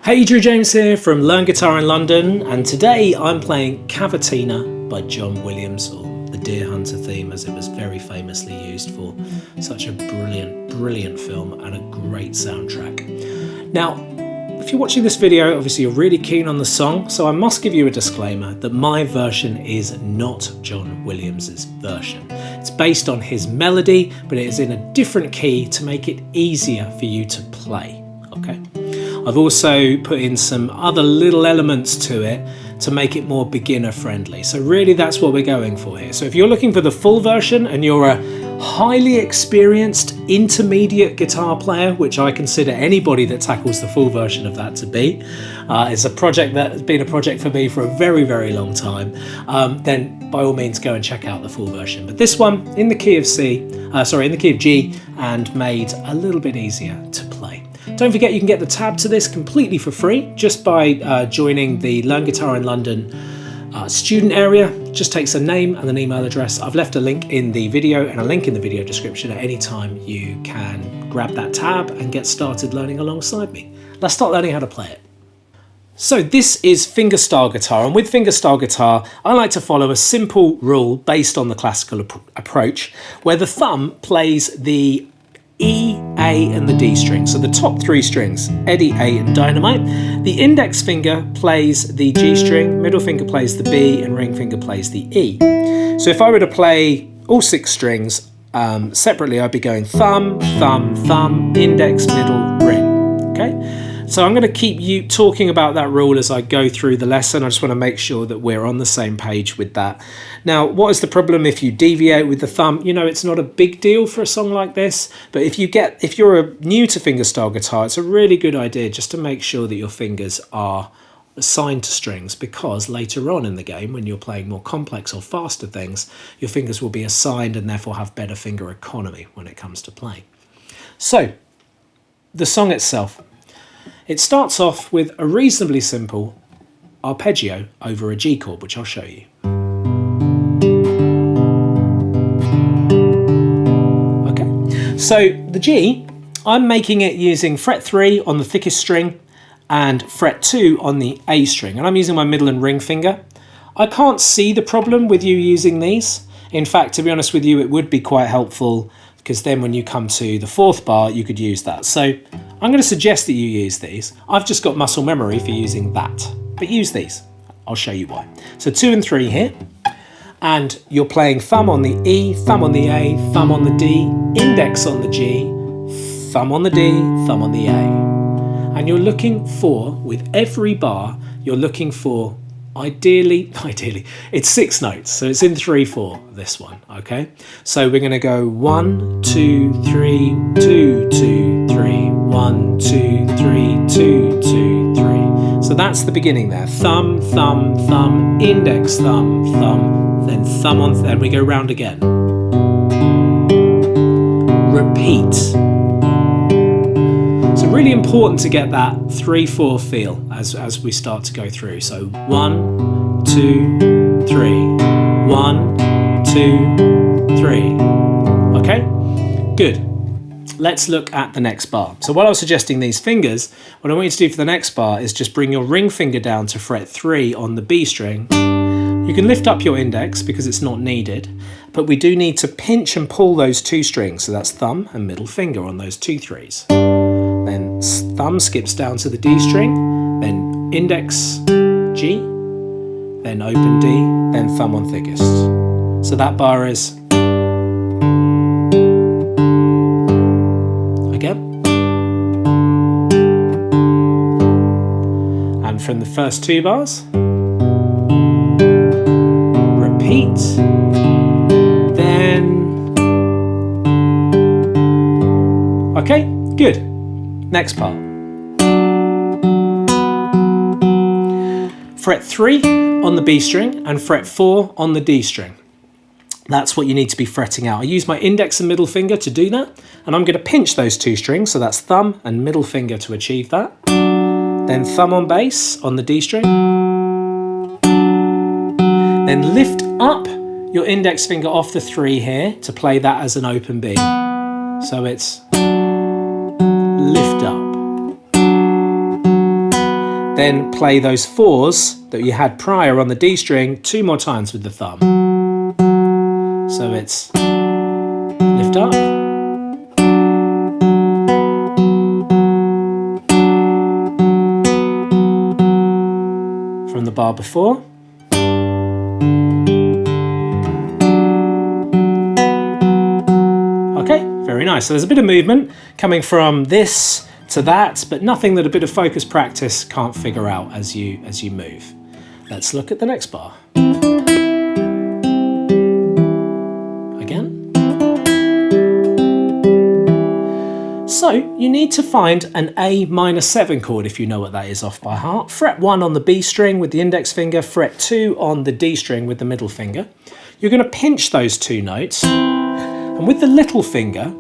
Hey, Drew James here from Learn Guitar in London, and today I'm playing Cavatina by John Williams, or the Deer Hunter theme as it was very famously used for such a brilliant film and a great soundtrack. Now, if you're watching this video, obviously you're really keen on the song, so I must give you a disclaimer that my version is not John Williams's version. It's based on his melody, but it is in a different key to make it easier for you to play, okay? I've also put in some other little elements to it to make it more beginner friendly. So really that's what we're going for here. So if you're looking for the full version and you're a highly experienced intermediate guitar player, which I consider anybody that tackles the full version of that to be, it's a project that has been a project for me for a very long time, then by all means go and check out the full version. But this one in the key of in the key of G, and made a little bit easier to play. Don't forget you can get the tab to this completely for free just by joining the Learn Guitar in London student area. It just takes a name and an email address. I've left a link in the video and a link in the video description. At any time you can grab that tab and get started learning alongside me. Let's start learning how to play it. So this is fingerstyle guitar, and with fingerstyle guitar I like to follow a simple rule based on the classical approach where the thumb plays the E, A and the D string, so the top three strings, Eddie, A and Dynamite. The index finger plays the G string, middle finger plays the B and ring finger plays the E. So if I were to play all six strings separately, I'd be going thumb, thumb, thumb, index, middle, ring, okay? So I'm going to keep you talking about that rule as I go through the lesson. I just want to make sure that we're on the same page with that. Now, what is the problem if you deviate with the thumb? You know, it's not a big deal for a song like this, but if you're new to fingerstyle guitar, it's a really good idea just to make sure that your fingers are assigned to strings, because later on in the game, when you're playing more complex or faster things, your fingers will be assigned and therefore have better finger economy when it comes to playing. So, the song itself. It starts off with a reasonably simple arpeggio over a G chord, which I'll show you. Okay, so the G, I'm making it using fret 3 on the thickest string and fret 2 on the A string, and I'm using my middle and ring finger. I can't see the problem with you using these. In fact, to be honest with you, it would be quite helpful, because then when you come to the fourth bar, you could use that. So I'm going to suggest that you use these. I've just got muscle memory for using that, but use these. I'll show you why. So 2 and 3 here, and you're playing thumb on the E, thumb on the A, thumb on the D, index on the G, thumb on the D, thumb on the A. And you're looking for, with every bar, you're looking for ideally, it's 6 notes, so it's in 3/4, this one, okay? So we're gonna go 1, 2, 3, 2, 2, 3, 1, 2, 3, 2, 2, 3. So that's the beginning there. Thumb, thumb, thumb, index, thumb, thumb, then thumb on, then we go round again. Repeat. So really important to get that 3/4 feel as we start to go through. So 1, 2, 3, 1, 2, 3. Okay, good. Let's look at the next bar. So while I was suggesting these fingers, what I want you to do for the next bar is just bring your ring finger down to fret 3 on the B string. You can lift up your index because it's not needed, but we do need to pinch and pull those 2 strings. So that's thumb and middle finger on those 2 3s. Then thumb skips down to the D string, then index G, then open D, then thumb on thickest. So that bar is, again, and from the first 2 bars, repeat, then, okay, good. Next part. Fret 3 on the B string and fret 4 on the D string. That's what you need to be fretting out. I use my index and middle finger to do that, and I'm going to pinch those 2 strings, so that's thumb and middle finger to achieve that. Then thumb on bass on the D string. Then lift up your index finger off the 3 here to play that as an open B. So it's lift up. then play those 4s that you had prior on the D string 2 more times with the thumb. So it's lift up, from the bar before, okay, very nice. So there's a bit of movement coming from this to that, but nothing that a bit of focus practice can't figure out as you move. Let's look at the next bar. Again. So you need to find an A minor 7 chord if you know what that is off by heart. Fret 1 on the B string with the index finger, fret 2 on the D string with the middle finger. You're going to pinch those 2 notes, and with the little finger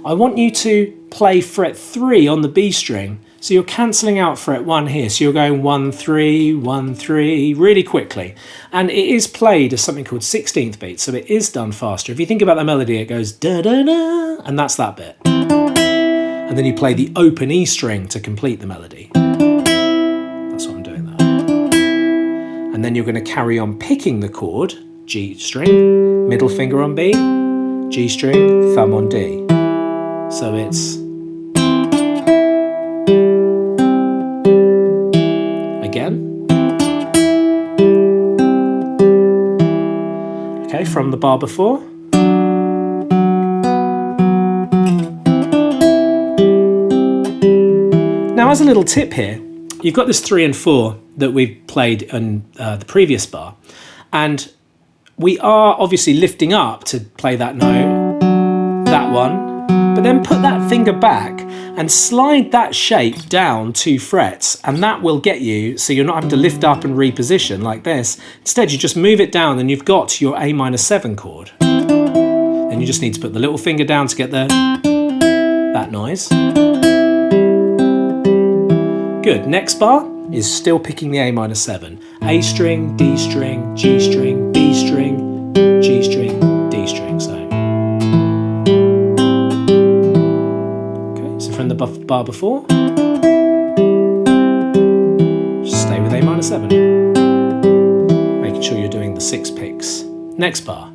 I want you to play fret 3 on the B string, so you're cancelling out fret 1 here, so you're going 1 3 1 3 really quickly, and it is played as something called 16th beat, so it is done faster. If you think about the melody, it goes da da da, and that's that bit, and then you play the open E string to complete the melody. That's what I'm doing there. And then you're going to carry on picking the chord, G string, middle finger on B, G string, thumb on D. So it's again. Okay, from the bar before. Now, as a little tip here, you've got this 3 and 4 that we've played on the previous bar, and we are obviously lifting up to play that note, that one, but then put that finger back and slide that shape down 2 frets, and that will get you so you're not having to lift up and reposition like this. Instead, you just move it down and you've got your A minor 7 chord. Then you just need to put the little finger down to get that noise. Good. Next bar is still picking the A minor 7. A string, D string, G string, B string, G string, D string. So from the bar before, just stay with A minor 7, making sure you're doing the 6 picks. Next bar.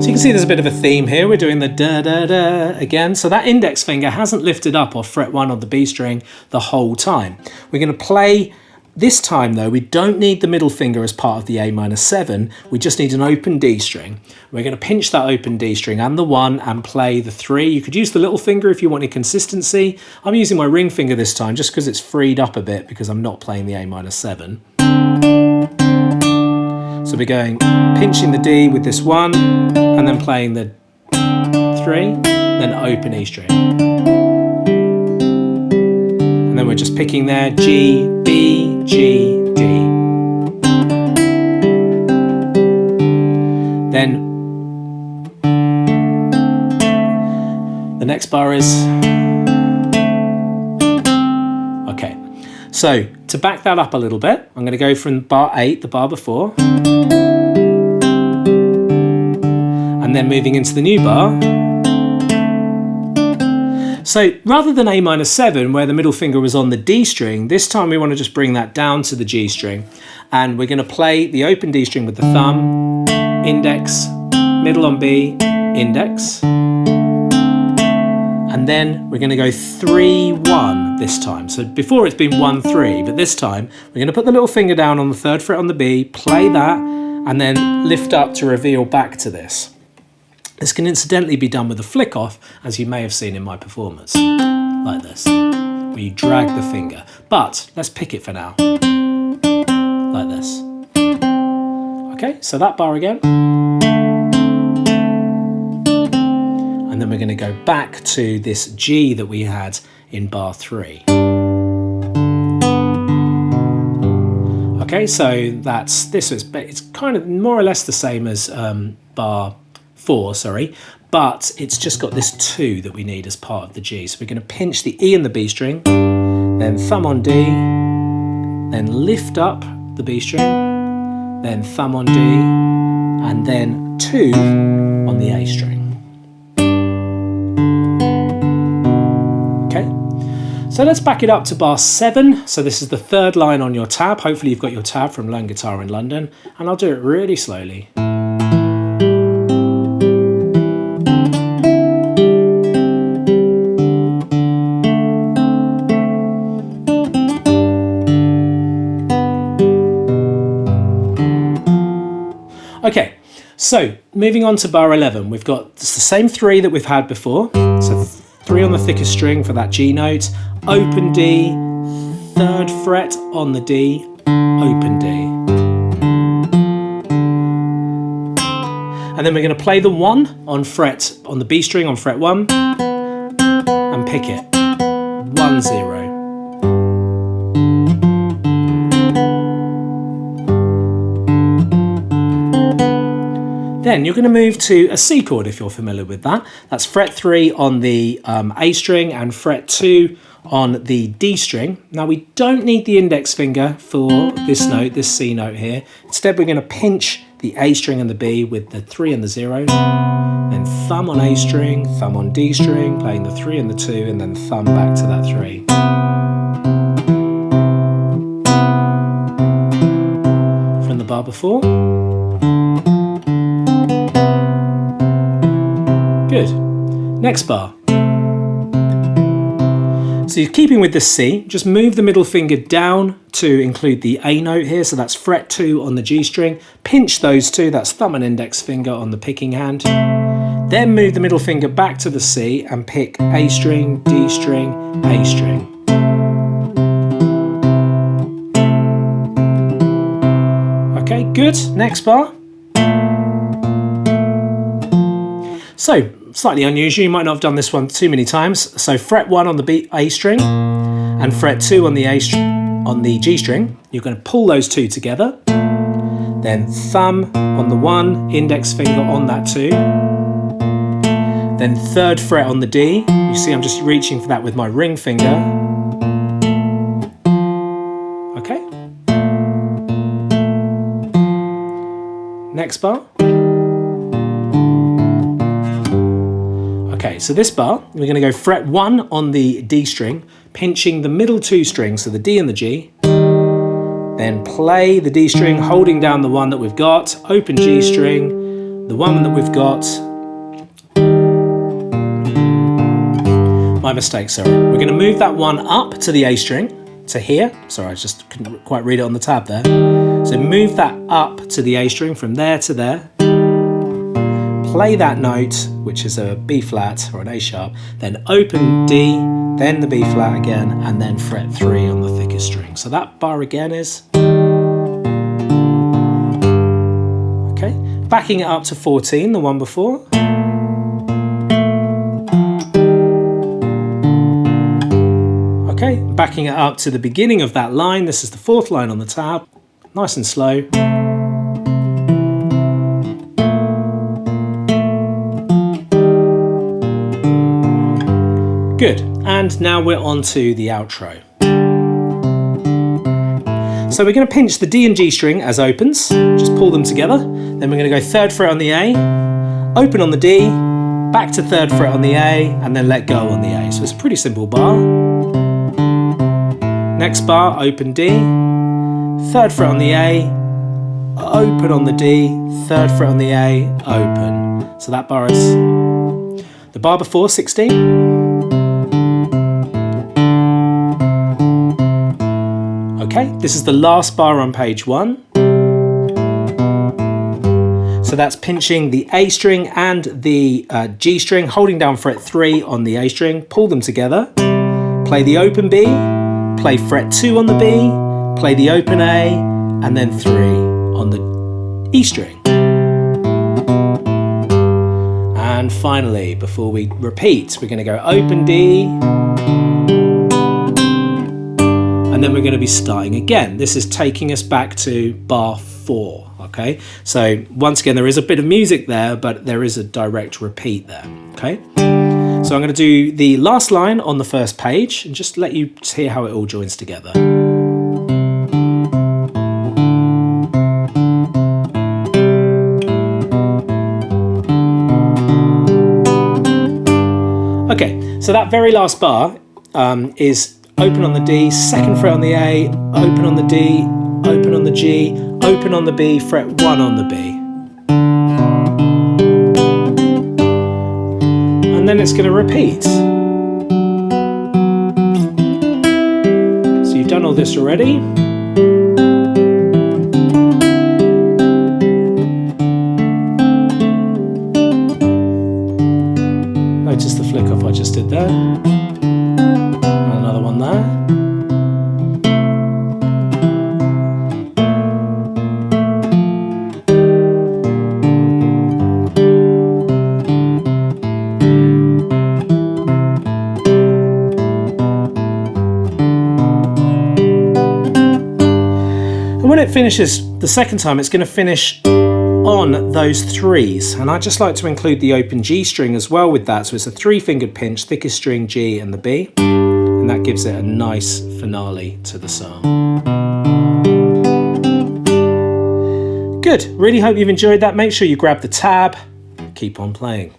So you can see there's a bit of a theme here. We're doing the da da da again. So that index finger hasn't lifted up off fret 1 on the B string the whole time. We're going to play. This time though, we don't need the middle finger as part of the A minor 7, we just need an open D string. We're going to pinch that open D string and the 1 and play the 3. You could use the little finger if you wanted consistency. I'm using my ring finger this time just because it's freed up a bit because I'm not playing the A minor 7. So we're going pinching the D with this 1 and then playing the 3, then open E string. And then we're just picking there G, B, G, D. Then the next bar is, okay. So to back that up a little bit, I'm going to go from bar 8, the bar before, and then moving into the new bar. So rather than A minor 7, where the middle finger was on the D string, this time we want to just bring that down to the G string. And we're going to play the open D string with the thumb, index, middle on B, index. And then we're going to go 3-1 this time. So before it's been 1-3, but this time we're going to put the little finger down on the 3rd fret on the B, play that, and then lift up to reveal back to this. This can incidentally be done with a flick off, as you may have seen in my performance, like this, where you drag the finger. But let's pick it for now, like this. Okay, so that bar again. And then we're going to go back to this G that we had in bar 3. Okay, so that's this. It's kind of more or less the same as bar 4, sorry, but it's just got this 2 that we need as part of the G. So we're going to pinch the E and the B string, then thumb on D, then lift up the B string, then thumb on D, and then 2 on the A string. Okay, So let's back it up to bar 7. So this is the third line on your tab. Hopefully you've got your tab from Learn Guitar in London, and I'll do it really slowly. Okay, so moving on to bar 11, we've got the same 3 that we've had before. So 3 on the thickest string for that G note, open D, 3rd fret on the D, open D. And then we're going to play the 1 on the B string on fret 1 and pick it. 1, 0. Then you're going to move to a C chord if you're familiar with that. That's fret 3 on the A string and fret 2 on the D string. Now we don't need the index finger for this note, this C note here. Instead we're going to pinch the A string and the B with the 3 and the 0. Then thumb on A string, thumb on D string, playing the 3 and the 2, and then thumb back to that 3. From the bar before. Good. Next bar. So you're keeping with this C, just move the middle finger down to include the A note here, so that's fret 2 on the G string, pinch those 2, that's thumb and index finger on the picking hand, then move the middle finger back to the C and pick A string, D string, A string. Okay, good, next bar. So, slightly unusual, you might not have done this one too many times. So fret 1 on the A string and fret 2 on the G string. You're going to pull those 2 together. Then thumb on the 1, index finger on that 2. Then 3rd fret on the D. You see I'm just reaching for that with my ring finger. Okay. Next bar. Okay, so this bar, we're going to go fret 1 on the D string, pinching the middle 2 strings, so the D and the G. Then play the D string, holding down the 1 that we've got, open G string, the 1 that we've got. My mistake, sorry. We're going to move that 1 up to the A string, to here. Sorry, I just couldn't quite read it on the tab there. So move that up to the A string from there to there. Play that note, which is a B flat or an A sharp, then open D, then the B flat again, and then fret 3 on the thickest string. So that bar again is... Okay, backing it up to 14, the one before. Okay, backing it up to the beginning of that line. This is the 4th line on the tab, nice and slow. Good, and now we're on to the outro. So we're going to pinch the D and G string as opens, just pull them together. Then we're going to go 3rd fret on the A, open on the D, back to 3rd fret on the A, and then let go on the A. So it's a pretty simple bar. Next bar, open D, 3rd fret on the A, open on the D, 3rd fret on the A, open. So that bar is the bar before, 16. Okay, this is the last bar on page 1. So that's pinching the A string and the G string, holding down fret 3 on the A string, pull them together, play the open B, play fret 2 on the B, play the open A, and then 3 on the E string. And finally, before we repeat, we're going to go open D, and then we're going to be starting again. This is taking us back to bar 4, okay? So once again, there is a bit of music there, but there is a direct repeat there, okay? So I'm going to do the last line on the first page and just let you hear how it all joins together. Okay, so that very last bar is open on the D, second fret on the A, open on the D, open on the G, open on the B, fret 1 on the B. And then it's going to repeat. So you've done all this already. Notice the flick off I just did there. And another one there. And when it finishes the second time, it's going to finish on those threes, and I just like to include the open G string as well with that, so it's a 3-fingered pinch, thickest string G and the B, and that gives it a nice finale to the song. Good, really hope you've enjoyed that. Make sure you grab the tab, keep on playing.